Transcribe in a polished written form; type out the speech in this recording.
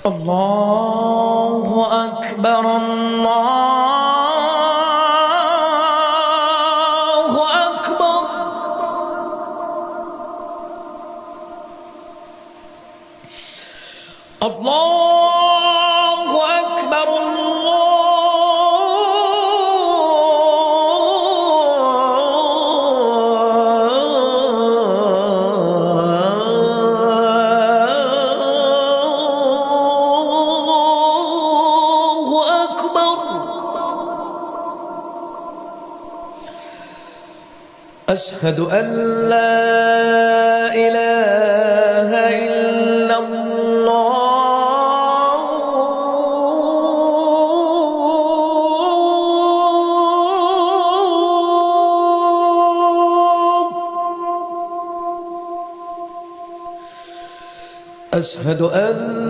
الله أكبر الله أكبر. الله أكبر الله أكبر. أشهد أن لا إله إلا الله. أشهد أن